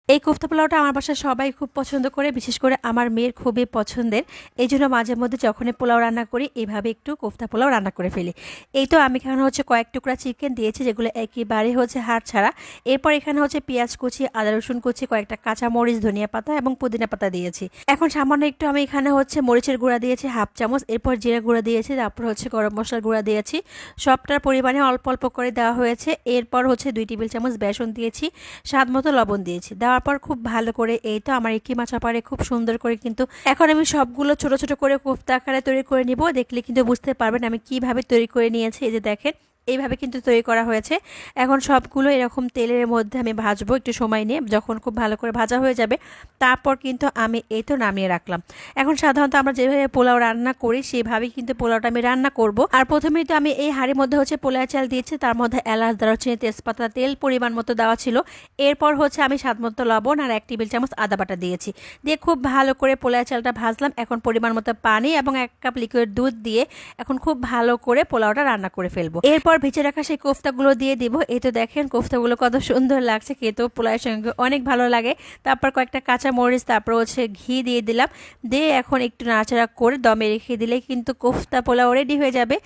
এই কোফতা পোলাওটা আমার বাসায় সবাই খুব পছন্দ করে, বিশেষ করে আমার মেয়ের খুবই পছন্দের। এই জন্য মাঝে মধ্যে যখনই পোলাও রান্না করি এইভাবে একটু কোফতা পোলাও রান্না করে ফেলি। এই তো আমি এখানে কয়েক টুকরা চিকেন দিয়েছি, যেগুলো একেবারে হাড় ছাড়া। এরপর এখানে পেঁয়াজ কুচি, আদা রসুন কুচি, কয়েকটা কাঁচা মরিচ, ধনিয়া পাতা এবং পুদিনা পাতা দিয়েছি। এখন সামান্য একটু আমি এখানে মরিচের গুঁড়া দিয়েছি হাফ চামচ, এরপর জিরা গুঁড়া দিয়েছি, তারপর গরম মশলার গুঁড়া দিয়েছি। সবটার পরিমাণে অল্প অল্প করে দেওয়া হয়েছে। এরপর 2 টেবিল চামচ বেসন দিয়েছি, স্বাদ মতো লবণ দিয়েছি। দেওয়ার পর খুব ভালো করে এই তো আমার কিমা চাপারে খুব সুন্দর করে কিন্তু এখন আমি সবগুলো ছোট ছোট করে কোফতা আকারে তৈরি করে নিব। দেখলে কিন্তু বুঝতে পারবেন আমি কিভাবে তৈরি করে নিয়েছি। এই যে দেখেন, এইভাবে কিন্তু তৈরি করা হয়েছে। এখন সবগুলো এরকম তেলের মধ্যে আমি ভাজবো একটু সময় নিয়ে। যখন খুব ভালো করে ভাজা হয়ে যাবে তারপর কিন্তু আমি এই তো নামিয়ে রাখলাম। এখন সাধারণত আমরা যেভাবে পোলাও রান্না করি সেভাবেই কিন্তু পোলাওটা আমি রান্না করব। আর প্রথমেই তো আমি এই হাঁড়ির মধ্যে পোলাও চাল দিয়েছি, তার মধ্যে এলাচ, দারুচিনি, তেজপাতা, তেল পরিমাণ মতো দেওয়া ছিল। এরপর আমি স্বাদ মতো লবণ আর 1 টেবিল চামচ আদা বাটা দিয়েছি। দিয়ে খুব ভালো করে পোলাও চালটা ভাজলাম। এখন পরিমাণ মতো পানি এবং 1 কাপ লিকুইড দুধ দিয়ে এখন খুব ভালো করে পোলাওটা রান্না করে ফেলবো। এরপর ভেজে রাখা সেই কোফতাগুলো দিয়ে দিব। এই তো দেখেন কোফতাগুলো কত সুন্দর লাগছে, খেতেও পোলাওয়ের সঙ্গে অনেক ভালো লাগে। তারপর কয়েকটা কাঁচা মরিচ, তারপর ঘি দিয়ে দিলাম। দিয়ে এখন একটু নাড়াচাড়া করে দমে রেখে দিলে কিন্তু কোফতা পোলাও রেডি হয়ে যাবে।